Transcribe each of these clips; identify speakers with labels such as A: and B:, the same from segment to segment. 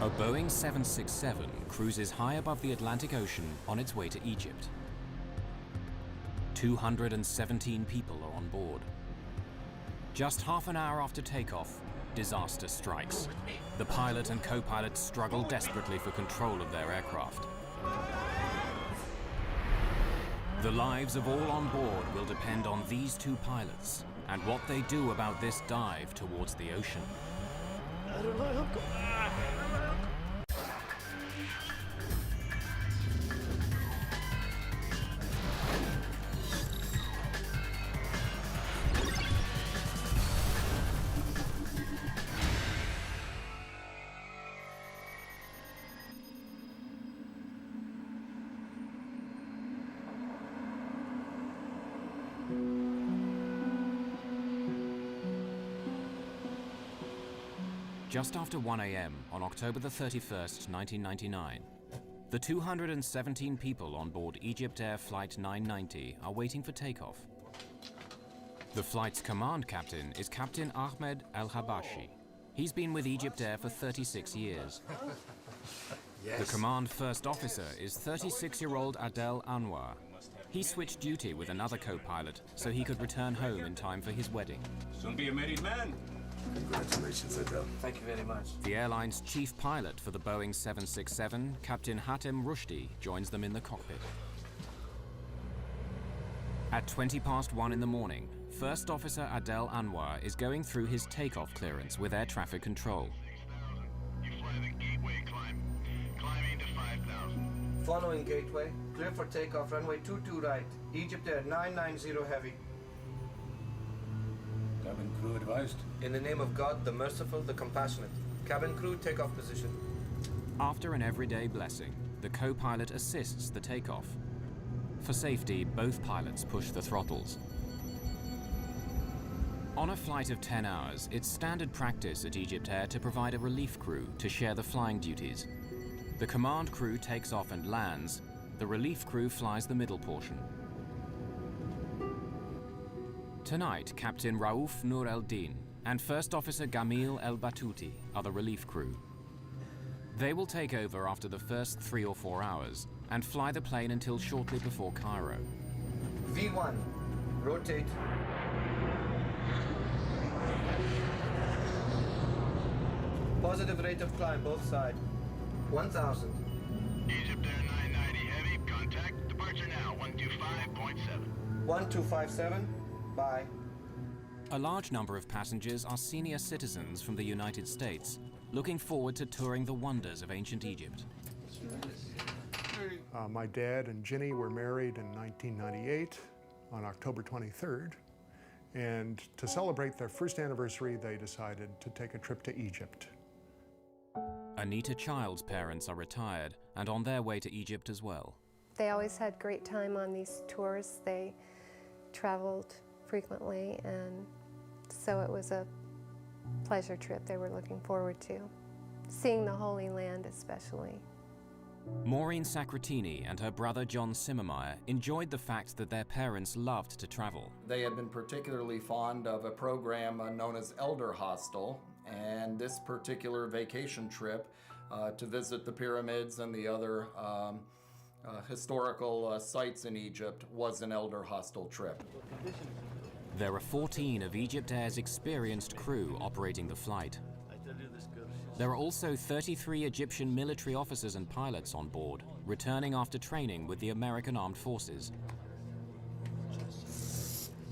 A: A Boeing 767 cruises high above the Atlantic Ocean on its way to Egypt. 217 people are on board. Just half an hour after takeoff, disaster strikes. The pilot and co-pilot struggle desperately for control of their aircraft. The lives of all on board will depend on these two pilots and what they do about this dive towards the ocean. Just after 1 a.m. on October the 31st, 1999, the 217 people on board Egypt Air Flight 990 are waiting for takeoff. The flight's command captain is Captain Ahmed Al-Habashi. He's been with Egypt Air for 36 years. The command first officer is 36-year-old Adel Anwar. He switched duty with another co-pilot so he could return home in time for his wedding.
B: Soon be a married man.
C: Congratulations, Adel.
D: Thank you very much.
A: The airline's chief pilot for the Boeing 767, Captain Hatem Rushdie, joins them in the cockpit. At 1:20 in the morning, First Officer Adel Anwar is going through his takeoff clearance with air traffic control.
E: You fly the gateway climb. Climbing to 5,000.
D: Following gateway, clear for takeoff, runway 22 right. Egypt Air 990 heavy.
B: Cabin crew advised.
D: In the name of God, the merciful, the compassionate. Cabin crew, takeoff position.
A: After an everyday blessing, the co-pilot assists the takeoff. For safety, both pilots push the throttles. On a flight of 10 hours, it's standard practice at Egypt Air to provide a relief crew to share the flying duties. The command crew takes off and lands. The relief crew flies the middle portion. Tonight, Captain Raouf Nur el-Din and First Officer Gamil el-Batouti are the relief crew. They will take over after the first 3 or 4 hours and fly the plane until shortly before Cairo.
D: V1, rotate. Positive rate of climb, both sides. 1,000.
E: Egypt Air 990 heavy. Contact. Departure now. 125.7.
D: 1257. Bye.
A: A large number of passengers are senior citizens from the United States, looking forward to touring the wonders of ancient Egypt.
F: My dad and Ginny were married in 1998 on October 23rd. And to celebrate their first anniversary, they decided to take a trip to Egypt.
A: Anita Child's parents are retired and on their way to Egypt as well.
G: They always had great time on these tours. They traveled frequently, and so it was a pleasure trip they were looking forward to, seeing the Holy Land especially.
A: Maureen Sacratini and her brother John Simmermeyer enjoyed the fact that their parents loved to travel.
H: They had been particularly fond of a program known as Elder Hostel, and this particular vacation trip to visit the pyramids and the other historical sites in Egypt was an Elder Hostel trip.
A: There are 14 of Egypt Air's experienced crew operating the flight. There are also 33 Egyptian military officers and pilots on board, returning after training with the American Armed Forces.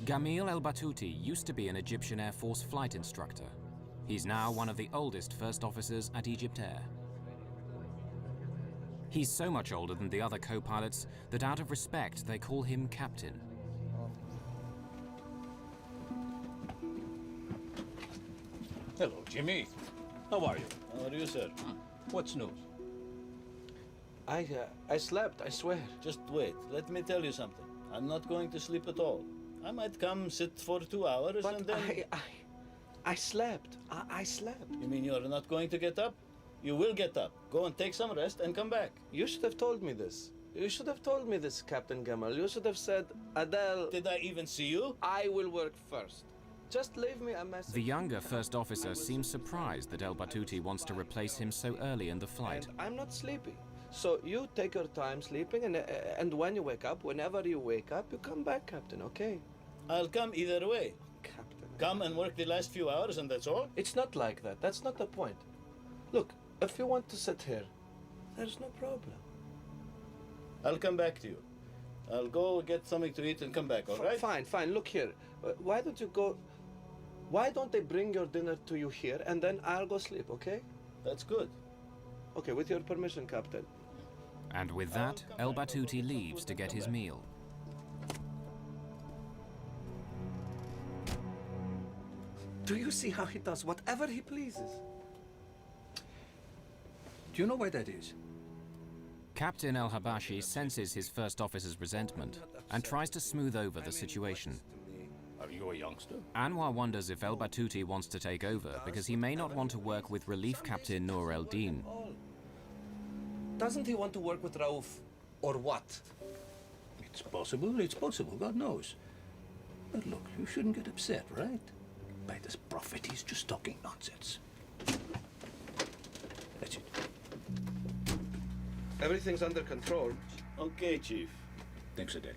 A: Gamil el-Batouti used to be an Egyptian Air Force flight instructor. He's now one of the oldest first officers at Egypt Air. He's so much older than the other co-pilots that out of respect they call him Captain.
B: Hello, Jimmy. How are you?
I: How are you, sir?
B: What's news?
I: I slept, I swear. Just wait. Let me tell you something. I'm not going to sleep at all. I might come sit for 2 hours
C: But
I: and then...
C: I slept. I slept.
I: You mean you're not going to get up? You will get up. Go and take some rest and come back.
C: You should have told me this. You should have told me this, Captain Gamal. You should have said, Adele...
I: Did I even see you?
C: I will work first. Just leave me a message.
A: The younger first officer seems surprised that El Battuti wants to replace him so early in the flight.
C: And I'm not sleepy. So you take your time sleeping, and when you wake up, whenever you wake up, you come back, Captain, okay?
I: I'll come either way.
C: Captain.
I: Come and work the last few hours and that's all?
C: It's not like that. That's not the point. Look, if you want to sit here, there's no problem.
I: I'll come back to you. I'll go get something to eat and come back, all right?
C: Fine, fine. Look here. Why don't you go... Why don't they bring your dinner to you here, and then I'll go sleep, okay?
I: That's good.
C: Okay, with your permission, Captain.
A: And with that, El Battuti leaves to get his meal.
C: Do you see how he does whatever he pleases?
B: Do you know why that is?
A: Captain El Habashi senses his first officer's resentment and tries to smooth over the situation.
B: Are you a youngster?
A: Anwar wonders if El Battuti wants to take over because he may not want to work with Relief Captain Noor El-Din.
C: Doesn't he want to work with Raouf? Or what?
B: It's possible, God knows. But look, you shouldn't get upset, right? By this prophet, he's just talking nonsense. That's it.
C: Everything's under control.
I: Okay, Chief.
B: Thanks a day.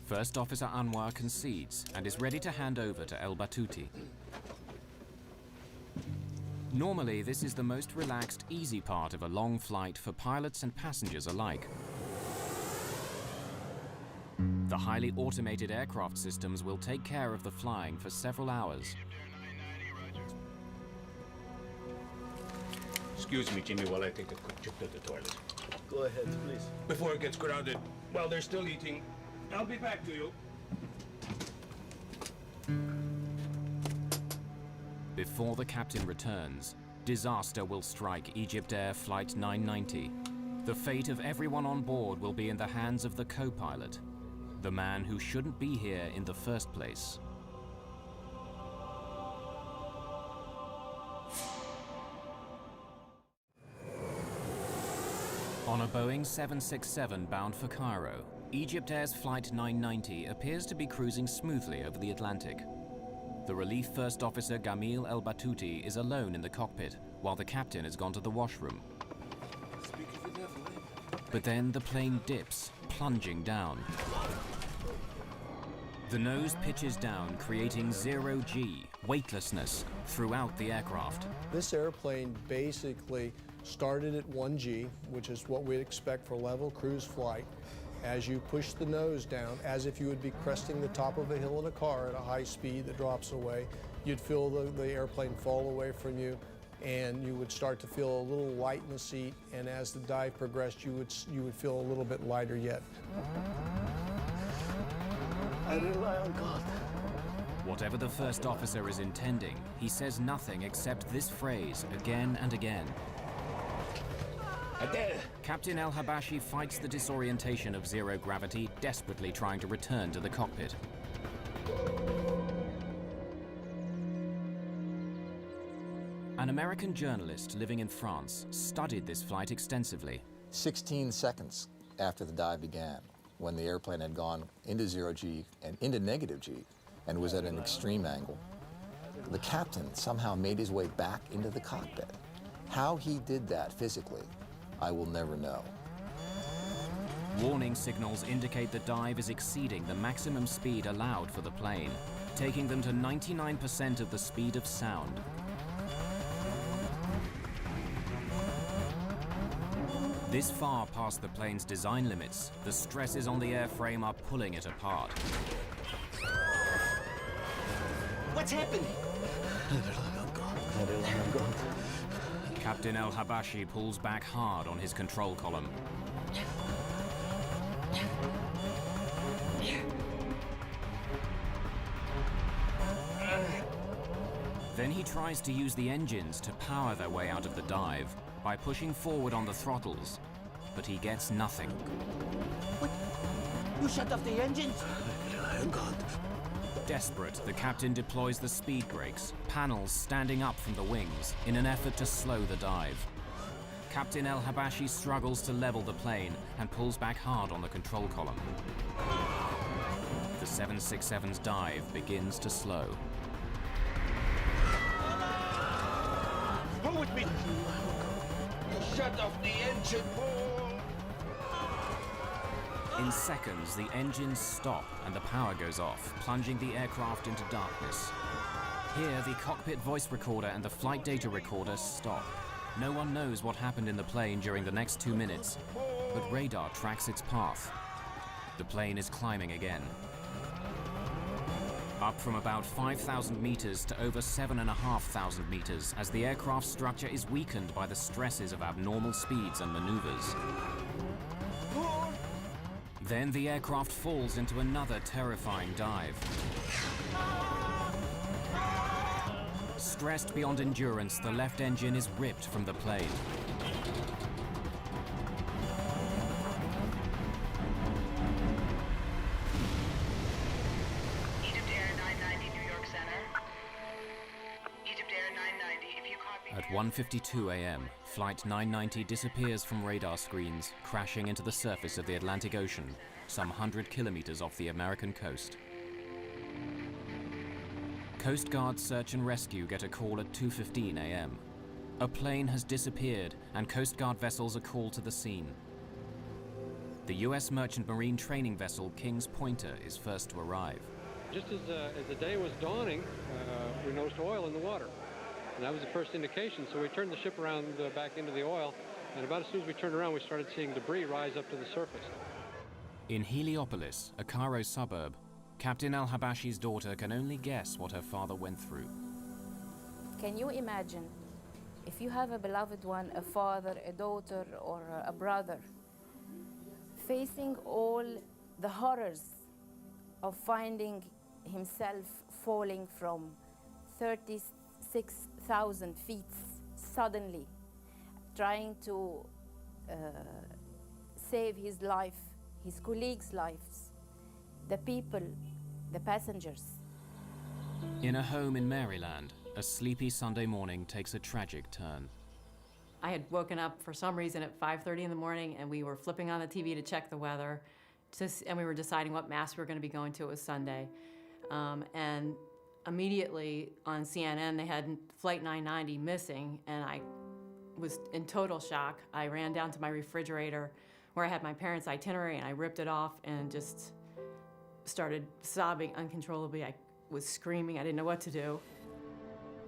A: First Officer Anwar concedes and is ready to hand over to El Battuti. Normally, this is the most relaxed, easy part of a long flight for pilots and passengers alike. The highly automated aircraft systems will take care of the flying for several hours.
B: Excuse me, Jimmy, while I take a quick trip to the toilet.
I: Go ahead, please.
B: Before it gets grounded, while they're still eating, I'll be back to you.
A: Before the captain returns, disaster will strike Egypt Air Flight 990. The fate of everyone on board will be in the hands of the co-pilot, the man who shouldn't be here in the first place. On a Boeing 767 bound for Cairo, Egypt Air's Flight 990 appears to be cruising smoothly over the Atlantic. The relief first officer Gamil El Battuti is alone in the cockpit, while the captain has gone to the washroom. But then the plane dips, plunging down. The nose pitches down, creating zero-G, weightlessness, throughout the aircraft.
J: This airplane basically started at 1G, which is what we'd expect for level cruise flight. As you push the nose down, as if you would be cresting the top of a hill in a car at a high speed that drops away, you'd feel the airplane fall away from you, and you would start to feel a little light in the seat, and as the dive progressed, you would feel a little bit lighter yet.
I: I rely on God.
A: Whatever the first officer is intending, he says nothing except this phrase again and again. Captain El Habashi fights the disorientation of zero gravity, desperately trying to return to the cockpit. An American journalist living in France studied this flight extensively.
K: 16 seconds after the dive began, when the airplane had gone into zero G and into negative G and was at an extreme angle, the captain somehow made his way back into the cockpit. How he did that physically, I will never know.
A: Warning signals indicate the dive is exceeding the maximum speed allowed for the plane, taking them to 99% of the speed of sound. This far past the plane's design limits, the stresses on the airframe are pulling it apart.
I: What's happening?
A: Captain El Habashi pulls back hard on his control column. Then he tries to use the engines to power their way out of the dive by pushing forward on the throttles, but he gets nothing.
I: What? You shut off the engines? Oh, God.
A: Desperate, the captain deploys the speed brakes, panels standing up from the wings, in an effort to slow the dive. Captain El Habashi struggles to level the plane and pulls back hard on the control column. The 767's dive begins to slow.
C: Go with me! Shut off the engine, Paul!
A: In seconds, the engines stop and the power goes off, plunging the aircraft into darkness. Here, the cockpit voice recorder and the flight data recorder stop. No one knows what happened in the plane during the next 2 minutes, but radar tracks its path. The plane is climbing again. Up from about 5,000 meters to over 7,500 meters as the aircraft structure is weakened by the stresses of abnormal speeds and maneuvers. Then the aircraft falls into another terrifying dive. Stressed beyond endurance, the left engine is ripped from the plane.
L: Egypt Air 990, New York Center. Egypt Air 990, if you copy...
A: At 1:52 a.m., Flight 990 disappears from radar screens, crashing into the surface of the Atlantic Ocean, some 100 kilometers off the American coast. Coast Guard search and rescue get a call at 2:15 a.m. A plane has disappeared and Coast Guard vessels are called to the scene. The U.S. merchant marine training vessel King's Pointer is first to arrive.
M: Just as the day was dawning, we noticed oil in the water. And that was the first indication, so we turned the ship around back into the oil, and about as soon as we turned around, we started seeing debris rise up to the surface.
A: In Heliopolis, a Cairo suburb, Captain al-Habashi's daughter can only guess what her father went through.
N: Can you imagine if you have a beloved one, a father, a daughter, or a brother, facing all the horrors of finding himself falling from 36,000 feet suddenly, trying to save his life, his colleagues' lives, the people, the passengers.
A: In a home in Maryland, a sleepy Sunday morning takes a tragic turn.
O: I had woken up for some reason at 5:30 in the morning, and we were flipping on the TV to check the weather, and we were deciding what mass we were going to be going to. It was Sunday. And immediately on CNN, they had Flight 990 missing, and I was in total shock. I ran down to my refrigerator where I had my parents' itinerary, and I ripped it off and just started sobbing uncontrollably. I was screaming. I didn't know what to do.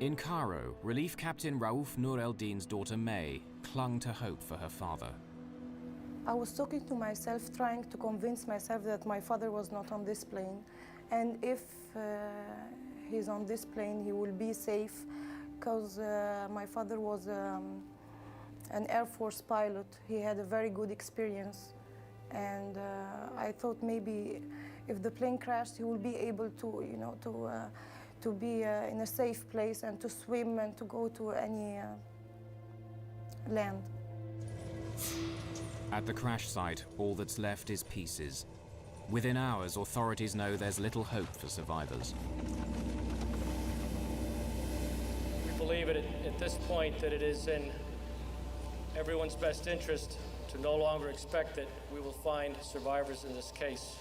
A: In Cairo, Relief Captain Raouf Nur el-Din's daughter May clung to hope for her father.
P: I was talking to myself, trying to convince myself that my father was not on this plane, and if he's on this plane, he will be safe, because my father was an Air Force pilot. He had a very good experience, and I thought maybe if the plane crashed, he will be able to, to be in a safe place and to swim and to go to any land.
A: At the crash site, all that's left is pieces. Within hours, authorities know there's little hope for survivors.
Q: We believe at this point that it is in everyone's best interest to no longer expect that we will find survivors in this case.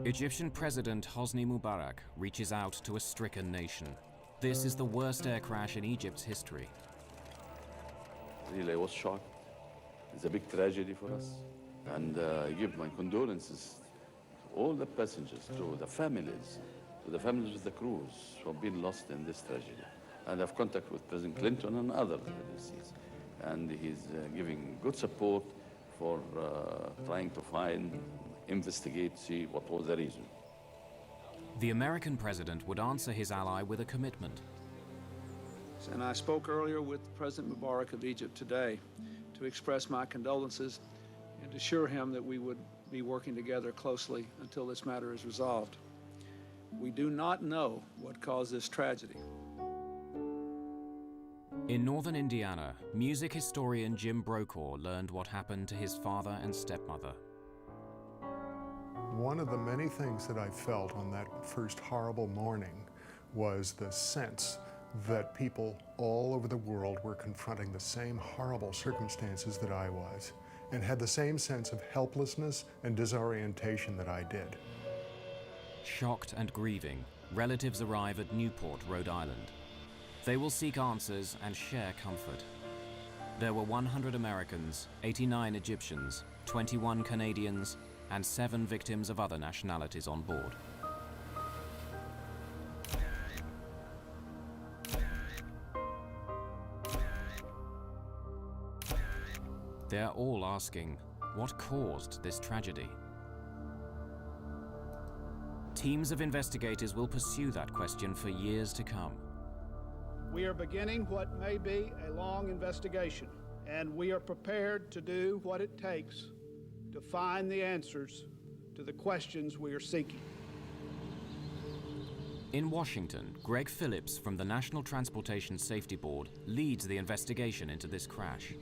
A: Egyptian President Hosni Mubarak reaches out to a stricken nation. This is the worst air crash in Egypt's history.
R: Really, I was shocked. It's a big tragedy for us. And I give my condolences to all the passengers, to the families of the crews who have been lost in this tragedy. And I've contact with President Clinton and other agencies. And he's giving good support for trying to find, investigate, see what was the reason.
A: The American president would answer his ally with a commitment.
S: And I spoke earlier with President Mubarak of Egypt today to express my condolences and to assure him that we would be working together closely until this matter is resolved. We do not know what caused this tragedy.
A: In northern Indiana, music historian Jim Brokaw learned what happened to his father and stepmother.
F: One of the many things that I felt on that first horrible morning was the sense that people all over the world were confronting the same horrible circumstances that I was, and had the same sense of helplessness and disorientation that I did.
A: Shocked and grieving, relatives arrive at Newport, Rhode Island. They will seek answers and share comfort. There were 100 Americans, 89 Egyptians, 21 Canadians, and 7 victims of other nationalities on board. They're all asking, what caused this tragedy? Teams of investigators will pursue that question for years to come.
T: We are beginning what may be a long investigation, and we are prepared to do what it takes to find the answers to the questions we are seeking.
A: In Washington, Greg Phillips from the National Transportation Safety Board leads the investigation into this crash.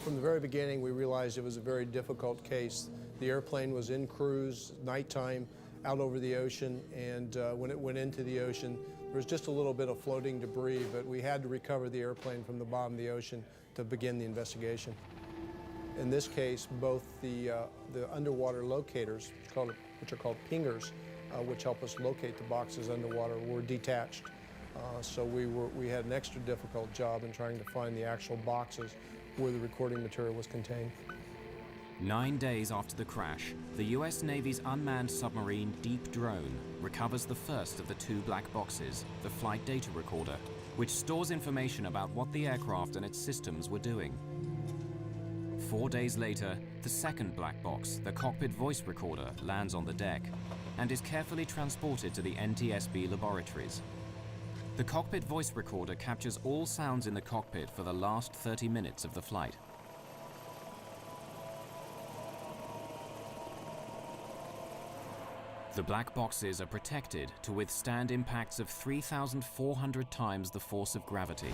J: From the very beginning, we realized it was a very difficult case. The airplane was in cruise, nighttime, out over the ocean, and when it went into the ocean, there was just a little bit of floating debris, but we had to recover the airplane from the bottom of the ocean to begin the investigation. In this case, both the underwater locators, which are called pingers, which help us locate the boxes underwater, were detached. So we had an extra difficult job in trying to find the actual boxes where the recording material was contained.
A: 9 days after the crash, the US Navy's unmanned submarine Deep Drone recovers the first of the 2 black boxes, the flight data recorder, which stores information about what the aircraft and its systems were doing. 4 days later, the second black box, the cockpit voice recorder, lands on the deck and is carefully transported to the NTSB laboratories. The cockpit voice recorder captures all sounds in the cockpit for the last 30 minutes of the flight. The black boxes are protected to withstand impacts of 3,400 times the force of gravity.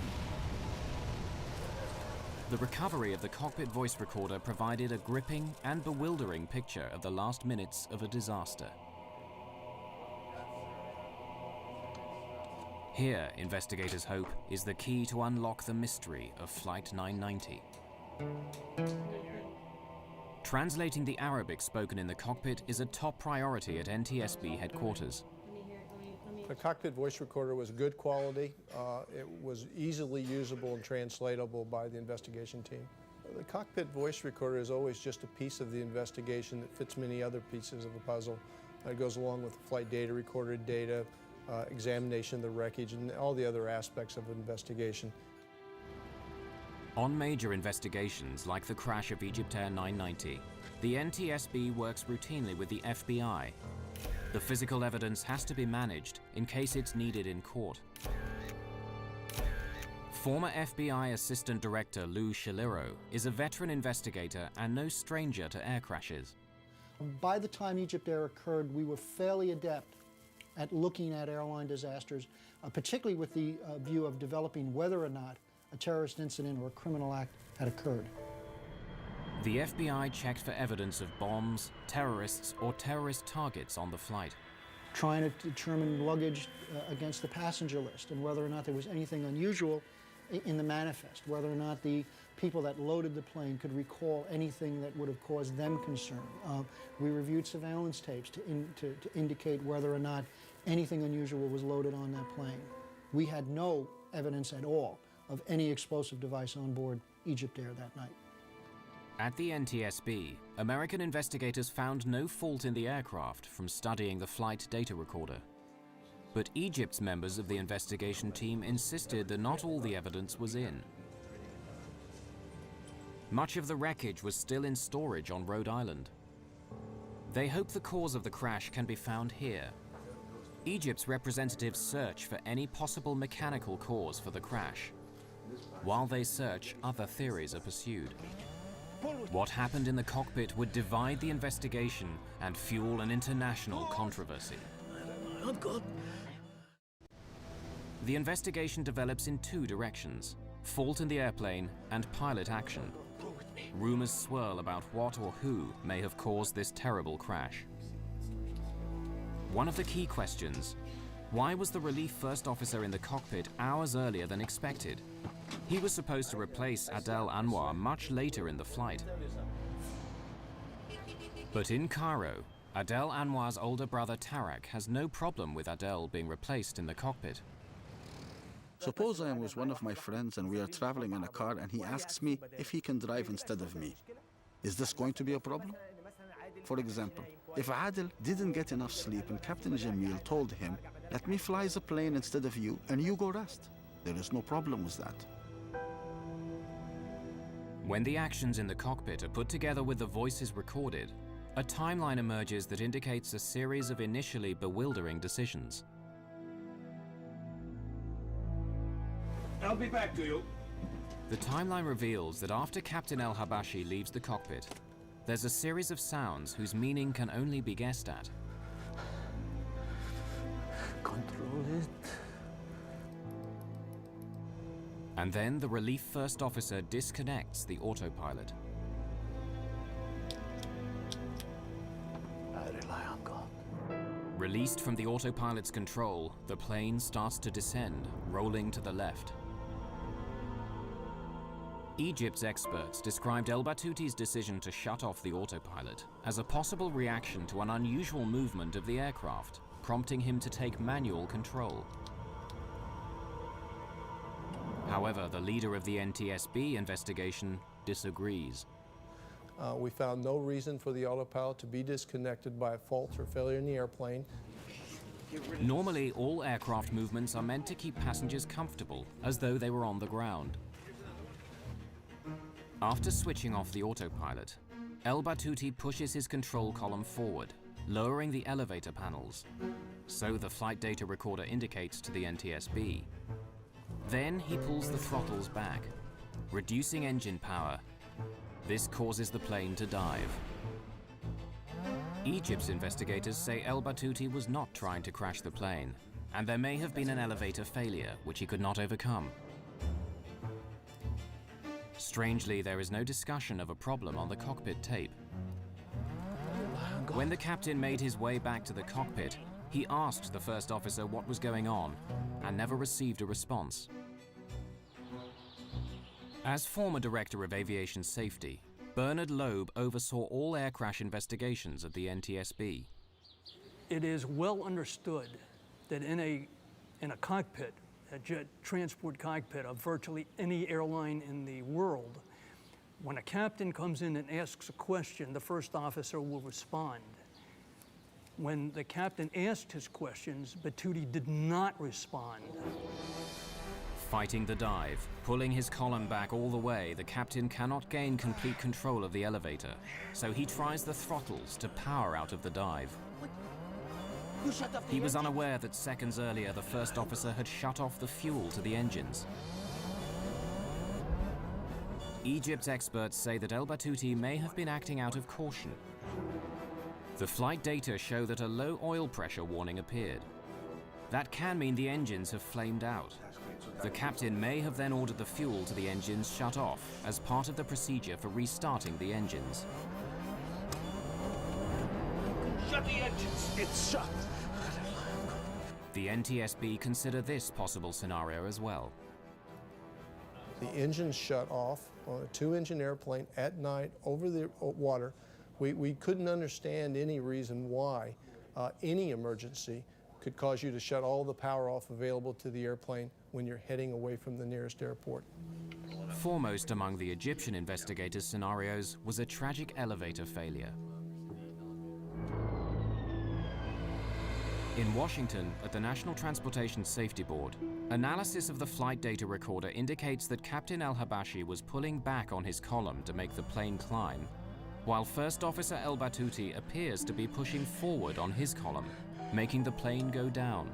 A: The recovery of the cockpit voice recorder provided a gripping and bewildering picture of the last minutes of a disaster. Here, investigators hope, is the key to unlock the mystery of Flight 990. Translating the Arabic spoken in the cockpit is a top priority at NTSB headquarters.
J: The cockpit voice recorder was good quality. It was easily usable and translatable by the investigation team. The cockpit voice recorder is always just a piece of the investigation that fits many other pieces of the puzzle. It goes along with the flight data, recorded data, examination of the wreckage, and all the other aspects of investigation.
A: On major investigations like the crash of EgyptAir 990, the NTSB works routinely with the FBI. The physical evidence has to be managed in case it's needed in court. Former FBI Assistant Director Lou Shaliro is a veteran investigator and no stranger to air crashes.
U: By the time EgyptAir occurred, we were fairly adept at looking at airline disasters, particularly with the view of developing whether or not a terrorist incident or a criminal act had occurred.
A: The FBI checked for evidence of bombs, terrorists, or terrorist targets on the flight.
U: Trying to determine luggage against the passenger list and whether or not there was anything unusual in the manifest, whether or not the people that loaded the plane could recall anything that would have caused them concern. We reviewed surveillance tapes to indicate whether or not anything unusual was loaded on that plane. We had no evidence at all of any explosive device on board EgyptAir that night.
A: At the NTSB, American investigators found no fault in the aircraft from studying the flight data recorder. But Egypt's members of the investigation team insisted that not all the evidence was in. Much of the wreckage was still in storage on Rhode Island. They hope the cause of the crash can be found here. Egypt's representatives search for any possible mechanical cause for the crash. While they search, other theories are pursued. What happened in the cockpit would divide the investigation and fuel an international controversy. The investigation develops in 2 directions: fault in the airplane and pilot action. Rumors swirl about what or who may have caused this terrible crash. One of the key questions: why was the relief first officer in the cockpit hours earlier than expected? He was supposed to replace Adel Anwar much later in the flight. But in Cairo, Adel Anwar's older brother Tarak has no problem with Adel being replaced in the cockpit.
E: Suppose I am with one of my friends and we are traveling in a car and he asks me if he can drive instead of me. Is this going to be a problem? For example, if Adel didn't get enough sleep and Captain Jamil told him, "Let me fly the plane instead of you and you go rest," there is no problem with that.
A: When the actions in the cockpit are put together with the voices recorded, a timeline emerges that indicates a series of initially bewildering decisions.
B: I'll be back to you.
A: The timeline reveals that after Captain El-Habashi leaves the cockpit, there's a series of sounds whose meaning can only be guessed at.
B: Control it.
A: And then the relief first officer disconnects the autopilot.
B: I rely on God.
A: Released from the autopilot's control, the plane starts to descend, rolling to the left. Egypt's experts described El Batuti's decision to shut off the autopilot as a possible reaction to an unusual movement of the aircraft, prompting him to take manual control. However, the leader of the NTSB investigation disagrees.
J: We found no reason for the autopilot to be disconnected by a fault or failure in the airplane.
A: Normally, all aircraft movements are meant to keep passengers comfortable, as though they were on the ground. After switching off the autopilot, El Batuti pushes his control column forward, lowering the elevator panels. So the flight data recorder indicates to the NTSB. Then he pulls the throttles back, reducing engine power. This causes the plane to dive. Egypt's investigators say El Batuti was not trying to crash the plane, and there may have been an elevator failure which he could not overcome. Strangely, there is no discussion of a problem on the cockpit tape. When the captain made his way back to the cockpit, he asked the first officer what was going on and never received a response. As former director of aviation safety, Bernard Loeb oversaw all air crash investigations at the NTSB.
V: It is well understood that in a cockpit, a jet transport cockpit of virtually any airline in the world, when a captain comes in and asks a question, the first officer will respond. When the captain asked his questions, Batuti did not respond.
A: Fighting the dive, pulling his column back all the way, the captain cannot gain complete control of the elevator, so he tries the throttles to power out of the dive. He was unaware that seconds earlier the first officer had shut off the fuel to the engines. Egypt's experts say that El Batuti may have been acting out of caution. The flight data show that a low oil pressure warning appeared. That can mean the engines have flamed out. The captain may have then ordered the fuel to the engines shut off as part of the procedure for restarting the engines.
B: Shut the engines! It's shut!
A: The NTSB consider this possible scenario as well.
J: The engines shut off on a two-engine airplane at night over the water. We couldn't understand any reason why any emergency could cause you to shut all the power off available to the airplane when you're heading away from the nearest airport.
A: Foremost among the Egyptian investigators' scenarios was a tragic elevator failure. In Washington, at the National Transportation Safety Board, analysis of the flight data recorder indicates that Captain El-Habashi was pulling back on his column to make the plane climb, while First Officer El Batuti appears to be pushing forward on his column, making the plane go down.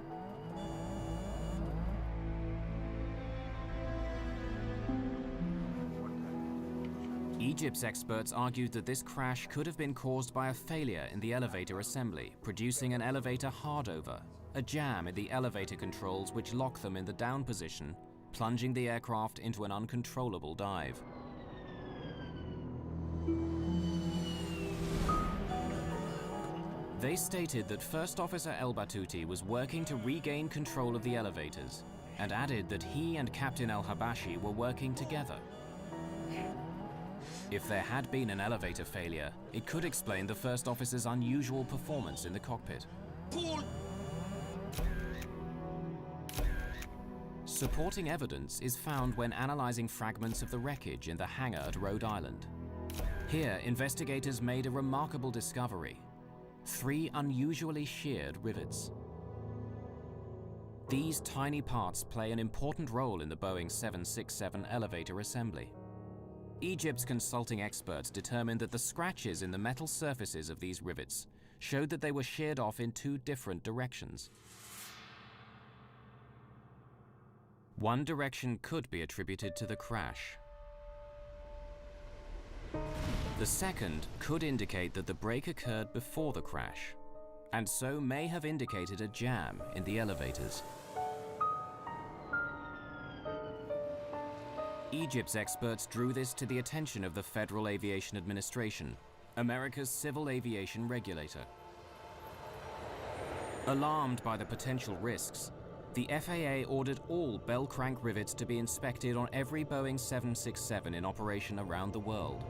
A: Egypt's experts argued that this crash could have been caused by a failure in the elevator assembly, producing an elevator hardover, a jam in the elevator controls which lock them in the down position, plunging the aircraft into an uncontrollable dive. They stated that First Officer El Batuti was working to regain control of the elevators, and added that he and Captain El-Habashi were working together. If there had been an elevator failure, it could explain the first officer's unusual performance in the cockpit. Supporting evidence is found when analyzing fragments of the wreckage in the hangar at Rhode Island. Here, investigators made a remarkable discovery: 3 unusually sheared rivets. These tiny parts play an important role in the Boeing 767 elevator assembly. Egypt's consulting experts determined that the scratches in the metal surfaces of these rivets showed that they were sheared off in 2 different directions. One direction could be attributed to the crash. The second could indicate that the break occurred before the crash, and so may have indicated a jam in the elevators. Egypt's experts drew this to the attention of the Federal Aviation Administration, America's civil aviation regulator. Alarmed by the potential risks, the FAA ordered all bell crank rivets to be inspected on every Boeing 767 in operation around the world.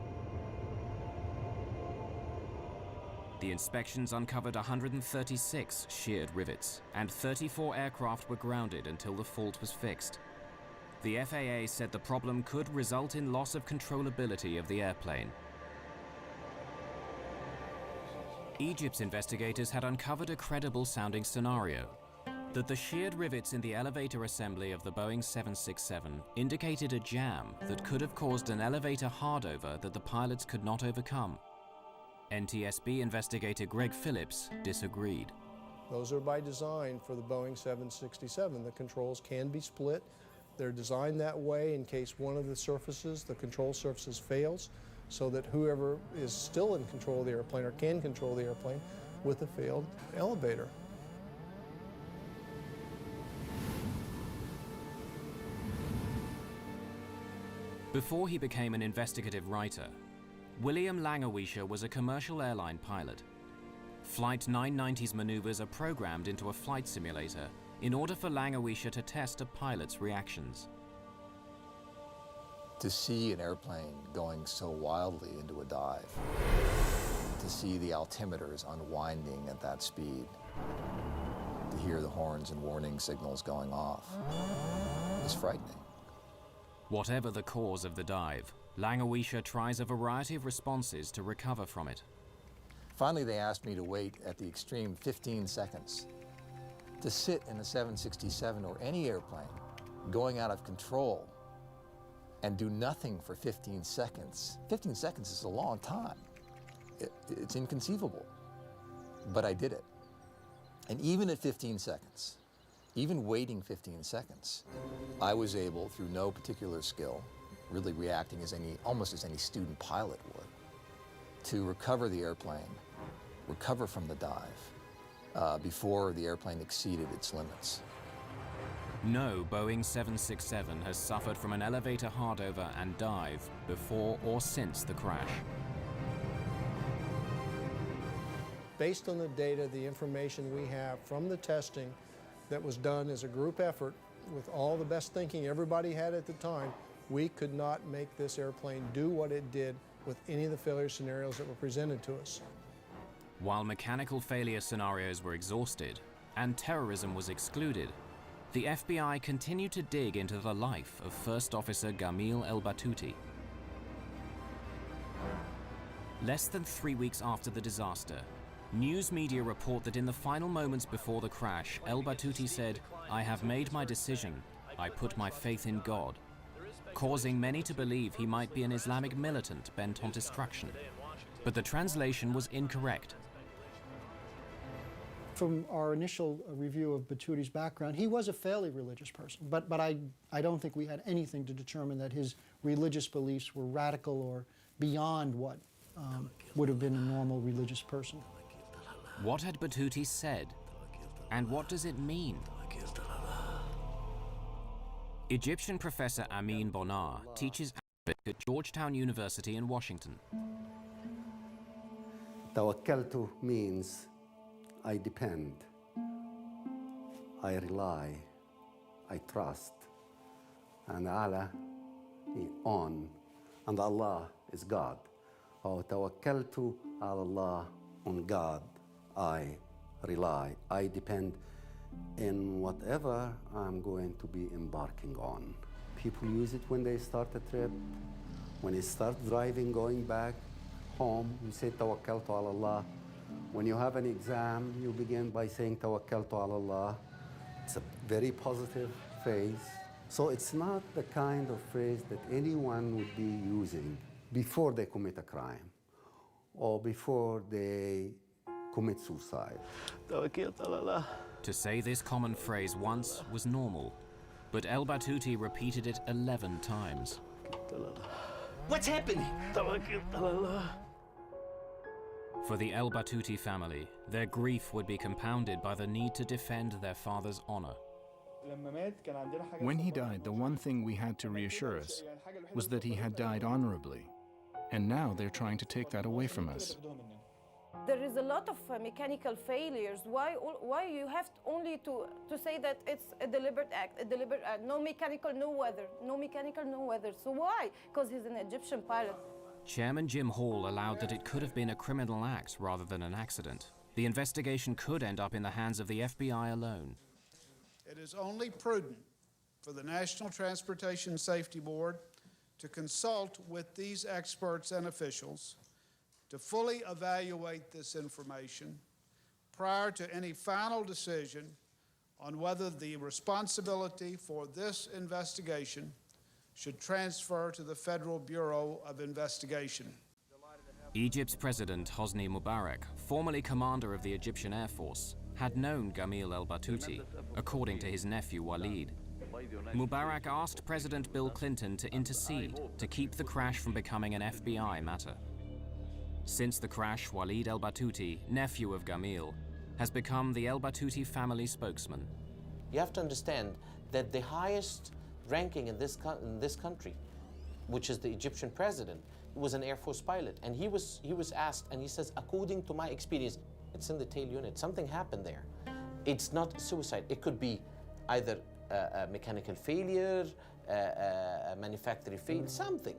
A: The inspections uncovered 136 sheared rivets, and 34 aircraft were grounded until the fault was fixed. The FAA said the problem could result in loss of controllability of the airplane. Egypt's investigators had uncovered a credible-sounding scenario: that the sheared rivets in the elevator assembly of the Boeing 767 indicated a jam that could have caused an elevator hardover that the pilots could not overcome. NTSB investigator Greg Phillips disagreed.
J: Those are by design for the Boeing 767. The controls can be split. They're designed that way in case one of the surfaces, the control surfaces, fails, so that whoever is still in control of the airplane or can control the airplane with a failed elevator.
A: Before he became an investigative writer, William Langewiescher was a commercial airline pilot. Flight 990's maneuvers are programmed into a flight simulator in order for Langewiescher to test a pilot's reactions.
K: To see an airplane going so wildly into a dive, to see the altimeters unwinding at that speed, to hear the horns and warning signals going off, is frightening.
A: Whatever the cause of the dive, Langewiescher tries a variety of responses to recover from it.
K: Finally, they asked me to wait at the extreme 15 seconds. To sit in a 767 or any airplane going out of control and do nothing for 15 seconds. 15 seconds is a long time. It's inconceivable, but I did it. And even at 15 seconds, even waiting 15 seconds, I was able, through no particular skill, really reacting almost as any student pilot would, to recover the airplane, recover from the dive, before the airplane exceeded its limits.
A: No Boeing 767 has suffered from an elevator hardover and dive before or since the crash.
J: Based on the data, the information we have from the testing that was done as a group effort with all the best thinking everybody had at the time, we could not make this airplane do what it did with any of the failure scenarios that were presented to us.
A: While mechanical failure scenarios were exhausted and terrorism was excluded, the FBI continued to dig into the life of First Officer Gamil El-Batouti. Less than 3 weeks after the disaster, news media report that in the final moments before the crash, El-Batouti said, "I have made my decision. I put my faith in God," causing many to believe he might be an Islamic militant bent on destruction. But the translation was incorrect.
U: From our initial review of Batouti's background, he was a fairly religious person, but I don't think we had anything to determine that his religious beliefs were radical or beyond what would have been a normal religious person.
A: What had Batouti said, and what does it mean? Egyptian professor Amin Bonar teaches Arabic at Georgetown University in Washington.
D: Tawakkaltu means I depend, I rely, I trust, and Allah on, and Allah is God. أو توكلت على الله, on God I rely. I depend in whatever I'm going to be embarking on. People use it when they start a trip, when they start driving, going back home, you say توكلت على الله. When you have an exam, you begin by saying توكلت على الله. It's a very positive phrase. So it's not the kind of phrase that anyone would be using before they commit a crime or before they commit suicide.
A: To say this common phrase once was normal, but El Batouty repeated it 11 times.
B: What's happening?
A: For the El Batouty family, their grief would be compounded by the need to defend their father's honor.
G: When he died, the one thing we had to reassure us was that he had died honorably. And now they're trying to take that away from us.
P: There is a lot of mechanical failures. Why you have only to say that it's a deliberate act, no mechanical, no weather, no mechanical, no weather. So why? Because he's an Egyptian pilot.
A: Chairman Jim Hall allowed that it could have been a criminal act rather than an accident. The investigation could end up in the hands of the FBI alone.
T: It is only prudent for the National Transportation Safety Board to consult with these experts and officials to fully evaluate this information prior to any final decision on whether the responsibility for this investigation should transfer to the Federal Bureau of Investigation.
A: Egypt's President Hosni Mubarak, formerly commander of the Egyptian Air Force, had known Gamil El Batouty, according to his nephew Walid. Mubarak asked President Bill Clinton to intercede to keep the crash from becoming an FBI matter. Since the crash, Walid El Batouty, nephew of Gamil, has become the El Batouty family spokesman.
C: You have to understand that the highest ranking in this country, which is the Egyptian president, was an Air Force pilot. And he was asked, and he says, according to my experience, it's in the tail unit. Something happened there. It's not suicide. It could be either a mechanical failure, a manufacturing failure, something.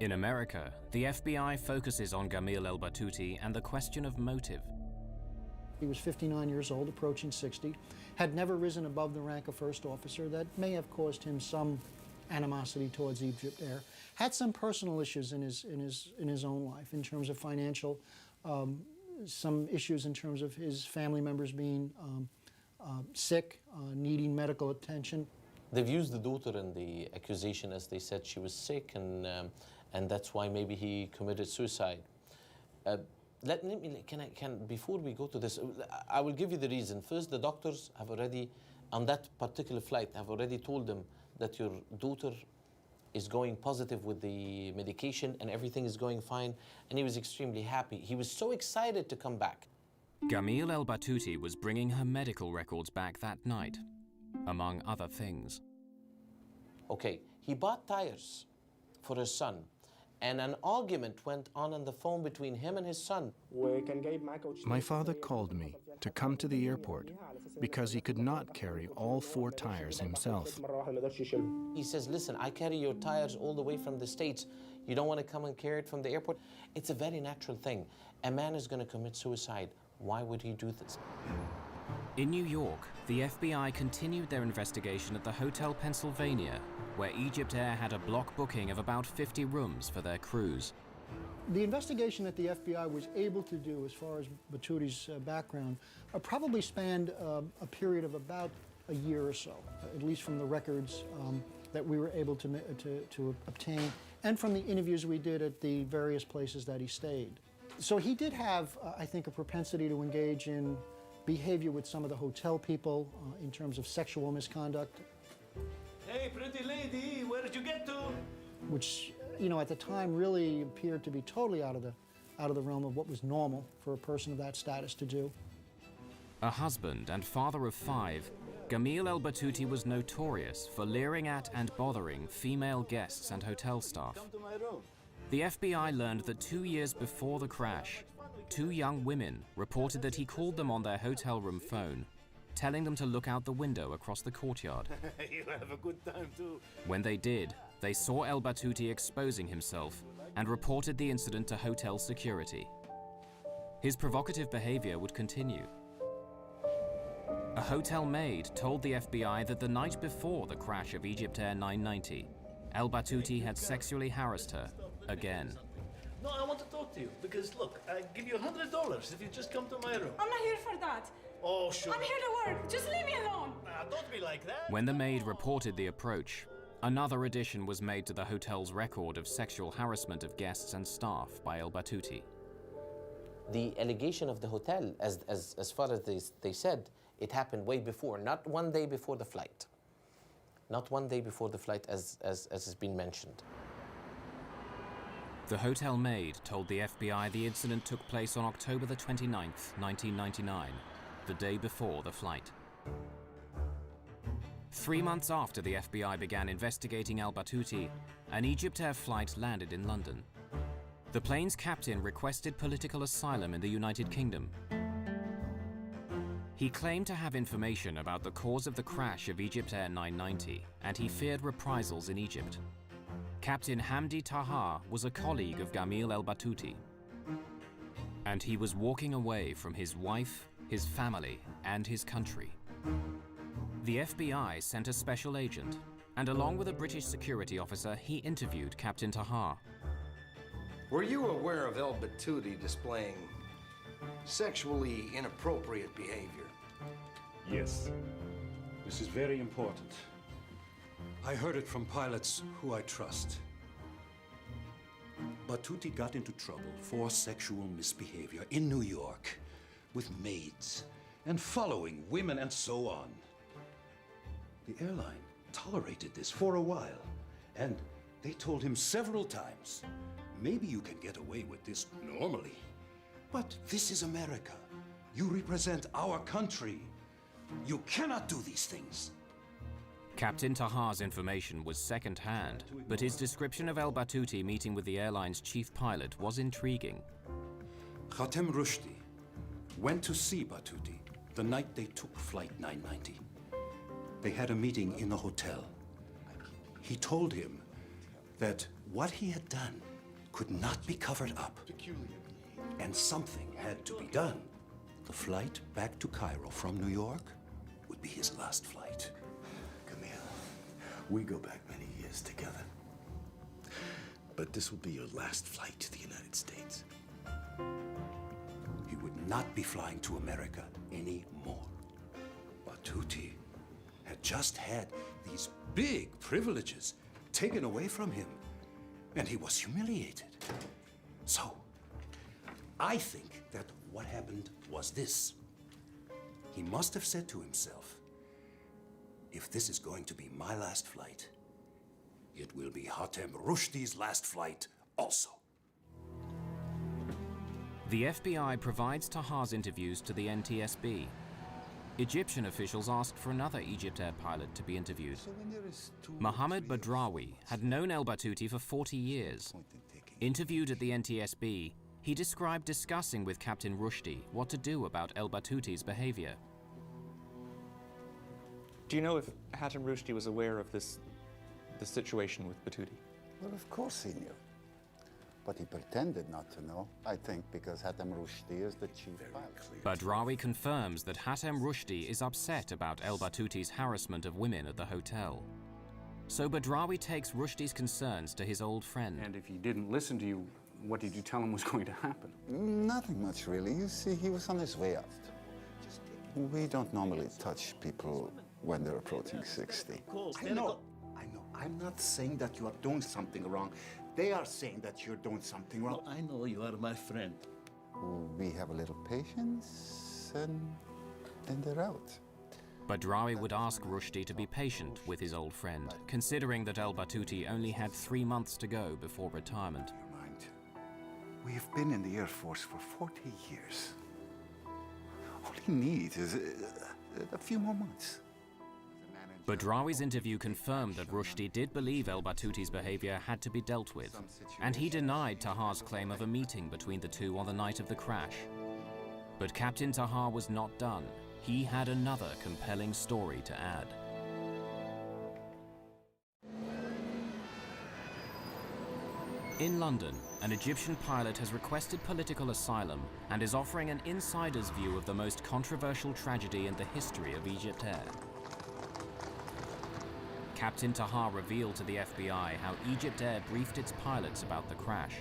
A: In America, the FBI focuses on Gamil El Batouty and the question of motive.
U: He was 59 years old, approaching 60, had never risen above the rank of first officer. That may have caused him some animosity towards Egypt Air. Had some personal issues in his own life in terms of financial, some issues in terms of his family members being sick, needing medical attention.
C: They've used the daughter in the accusation as they said she was sick, and that's why maybe he committed suicide. Before we go to this, I will give you the reason. First, the doctors have already, on that particular flight, have already told them that your daughter is going positive with the medication and everything is going fine, and he was extremely happy. He was so excited to come back.
A: Gamil El Batouty was bringing her medical records back that night, among other things.
C: Okay, he bought tires for his son, and an argument went on the phone between him and his son.
G: My father called me to come to the airport because he could not carry all 4 tires himself.
C: He says, listen, I carry your tires all the way from the States. You don't want to come and carry it from the airport? It's a very natural thing. A man is going to commit suicide. Why would he do this?
A: In New York, the FBI continued their investigation at the Hotel Pennsylvania, where Egypt Air had a block booking of about 50 rooms for their crews.
U: The investigation that the FBI was able to do as far as Batouti's background probably spanned a period of about a year or so, at least from the records that we were able to obtain and from the interviews we did at the various places that he stayed. So he did have, I think, a propensity to engage in behavior with some of the hotel people in terms of sexual misconduct.
B: Hey, pretty lady, where did you get to?
U: Which, you know, at the time really appeared to be totally out of the realm of what was normal for a person of that status to do.
A: A husband and father of 5, Gamil El Batouty was notorious for leering at and bothering female guests and hotel staff.
B: Come to my room.
A: The FBI learned that 2 years before the crash, 2 young women reported that he called them on their hotel room phone, telling them to look out the window across the courtyard.
B: You have a good time too.
A: When they did, they saw El Batouti exposing himself and reported the incident to hotel security. His provocative behavior would continue. A hotel maid told the FBI that the night before the crash of EgyptAir 990, El Batouti had sexually harassed her again.
B: No, I want to talk to you because, look, I give you $100 if you just come to my room.
H: I'm not here for that.
B: Oh, sure.
H: I'm here to work. Just leave me alone.
B: Don't be like that.
A: When the maid reported the approach, another addition was made to the hotel's record of sexual harassment of guests and staff by El Batouti.
C: The allegation of the hotel, as far as they said, it happened way before, not one day before the flight. Not one day before the flight, as has been mentioned.
A: The hotel maid told the FBI the incident took place on October the 29th, 1999, the day before the flight. 3 months after the FBI began investigating El Batouti, an EgyptAir flight landed in London. The plane's captain requested political asylum in the United Kingdom. He claimed to have information about the cause of the crash of EgyptAir 990, and he feared reprisals in Egypt. Captain Hamdi Taha was a colleague of Gamil El Batouti, and he was walking away from his wife, his family, and his country. The FBI sent a special agent, and along with a British security officer, he interviewed Captain Taha.
I: Were you aware of El Batouti displaying sexually inappropriate behavior?
W: Yes. This is very important. I heard it from pilots who I trust. Batouti got into trouble for sexual misbehavior in New York with maids and following women and so on. The airline tolerated this for a while, and they told him several times, maybe you can get away with this normally, but this is America. You represent our country. You cannot do these things.
A: Captain Taha's information was second-hand, but his description of El Batouti meeting with the airline's chief pilot was intriguing.
W: Khatem Rushdie went to see Batouti the night they took Flight 990. They had a meeting in the hotel. He told him that what he had done could not be covered up, and something had to be done. The flight back to Cairo from New York would be his last flight.
X: We go back many years together. But this will be your last flight to the United States.
W: He would not be flying to America anymore. Batouti had just had these big privileges taken away from him, and he was humiliated. So, I think that what happened was this. He must have said to himself, if this is going to be my last flight, it will be Khatem Rushdie's last flight also.
A: The FBI provides Taha's interviews to the NTSB. Egyptian officials asked for another EgyptAir pilot to be interviewed. Mohammed Badrawi had known El Batouti for 40 years. Interviewed at the NTSB, he described discussing with Captain Rushdie what to do about El Batouti's behavior.
Y: Do you know if Khatem Rushdie was aware of this situation with Batouti?
D: Well, of course he knew. But he pretended not to know, I think, because Khatem Rushdie is the chief pilot.
A: Badrawi confirms that Khatem Rushdie is upset about El Batouti's harassment of women at the hotel. So Badrawi takes Rushdie's concerns to his old friend.
Z: And if he didn't listen to you, what did you tell him was going to happen?
D: Nothing much, really. You see, he was on his way out. We don't normally touch people when they're approaching 60.
X: I know. I'm not saying that you are doing something wrong. They are saying that you're doing something wrong.
B: I know you are my friend.
D: We have a little patience, and then they're out.
A: Badrawi would ask Rushdie to be patient with his old friend, considering that El Batouti only had 3 months to go before retirement.
X: We've been in the Air Force for 40 years. All he needs is a few more months.
A: Badrawi's interview confirmed that Rushdie did believe El Batouti's behavior had to be dealt with, and he denied Taha's claim of a meeting between the two on the night of the crash. But Captain Taha was not done. He had another compelling story to add. In London, an Egyptian pilot has requested political asylum and is offering an insider's view of the most controversial tragedy in the history of Egypt Air. Captain Tahar revealed to the FBI how Egypt Air briefed its pilots about the crash.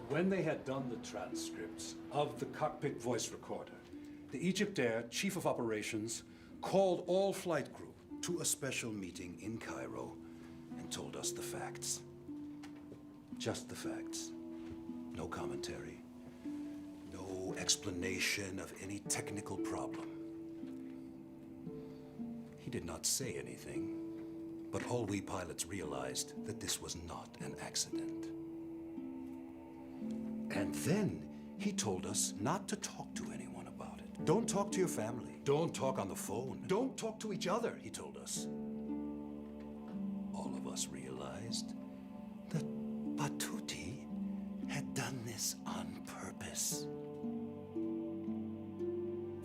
W: When they had done the transcripts of the cockpit voice recorder, the Egypt Air Chief of Operations called all flight crew to a special meeting in Cairo and told us the facts. Just the facts. No commentary. No explanation of any technical problem. He did not say anything, but all we pilots realized that this was not an accident. And then he told us not to talk to anyone about it. Don't talk to your family. Don't talk on the phone. Don't talk to each other, he told us. All of us realized that Batuti had done this on purpose.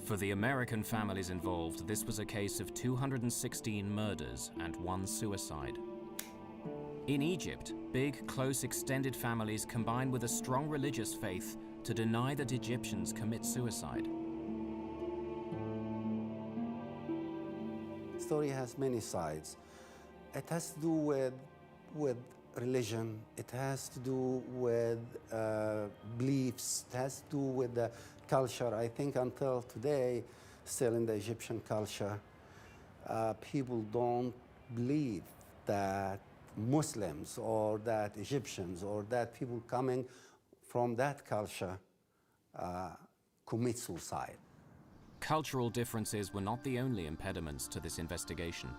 A: For the American families involved, this was a case of 216 murders and 1 suicide. In Egypt, big, close, extended families combine with a strong religious faith to deny that Egyptians commit suicide.
D: The story has many sides. It has to do with religion, it has to do with beliefs, it has to do with the culture. I think until today, still in the Egyptian culture, people don't believe that Muslims or that Egyptians or that people coming from that culture commit suicide.
A: Cultural differences were not the only impediments to this investigation.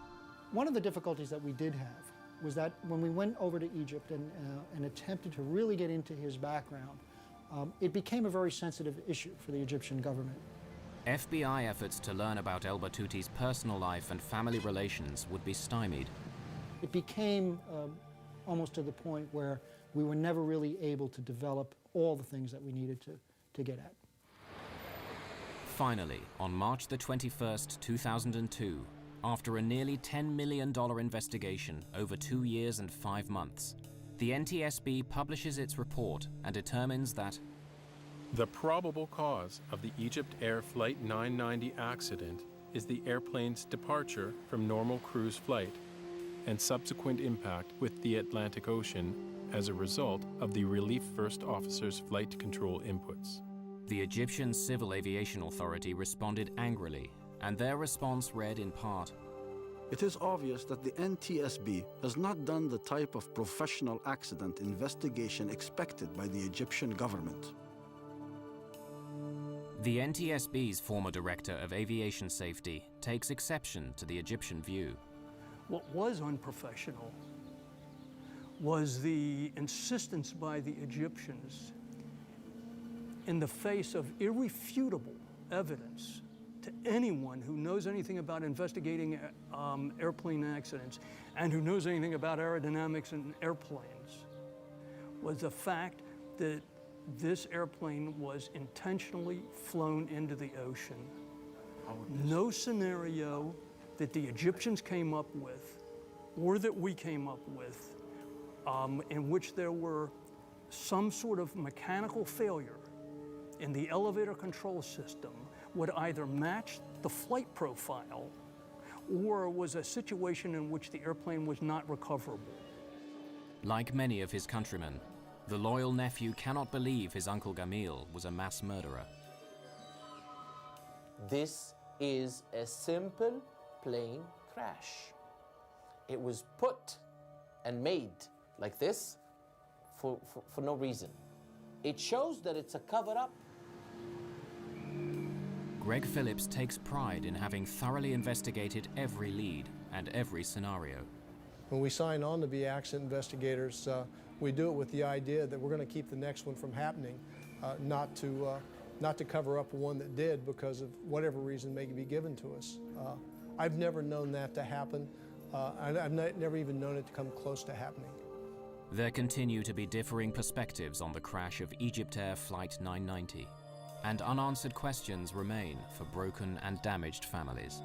U: One of the difficulties that we did have was that when we went over to Egypt and attempted to really get into his background, it became a very sensitive issue for the Egyptian government.
A: FBI efforts to learn about El Batuti's personal life and family relations would be stymied.
U: It became almost to the point where we were never really able to develop all the things that we needed to get at.
A: Finally, on March the 21st, 2002, after a nearly $10 million investigation over 2 years and 5 months, the NTSB publishes its report and determines that
L: the probable cause of the Egypt Air Flight 990 accident is the airplane's departure from normal cruise flight and subsequent impact with the Atlantic Ocean as a result of the Relief First Officer's flight control inputs.
A: The Egyptian Civil Aviation Authority responded angrily, and their response read in part,
E: It is obvious that the NTSB has not done the type of professional accident investigation expected by the Egyptian government.
A: The NTSB's former director of aviation safety takes exception to the Egyptian view.
V: What was unprofessional was the insistence by the Egyptians in the face of irrefutable evidence to anyone who knows anything about investigating airplane accidents and who knows anything about aerodynamics in airplanes, was the fact that this airplane was intentionally flown into the ocean. No scenario that the Egyptians came up with, or that we came up with, in which there were some sort of mechanical failure in the elevator control system would either match the flight profile or was a situation in which the airplane was not recoverable.
A: Like many of his countrymen, the loyal nephew cannot believe his uncle Gamil was a mass murderer.
C: This is a simple plane crash. It was put and made like this for no reason. It shows that it's a cover-up.
A: Greg Phillips takes pride in having thoroughly investigated every lead and every scenario.
J: When we sign on to be accident investigators, we do it with the idea that we're going to keep the next one from happening, not to cover up one that did because of whatever reason may be given to us. I've never known that to happen. I've never even known it to come close to happening.
A: There continue to be differing perspectives on the crash of Egypt Air Flight 990, and unanswered questions remain for broken and damaged families.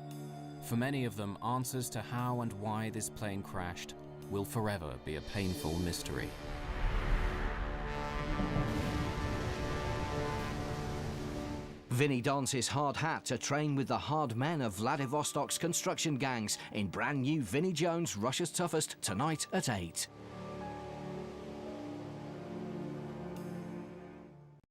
A: For many of them, answers to how and why this plane crashed will forever be a painful mystery.
M: Vinny dons his hard hat to train with the hard men of Vladivostok's construction gangs in brand new Vinnie Jones, Russia's Toughest, tonight at 8.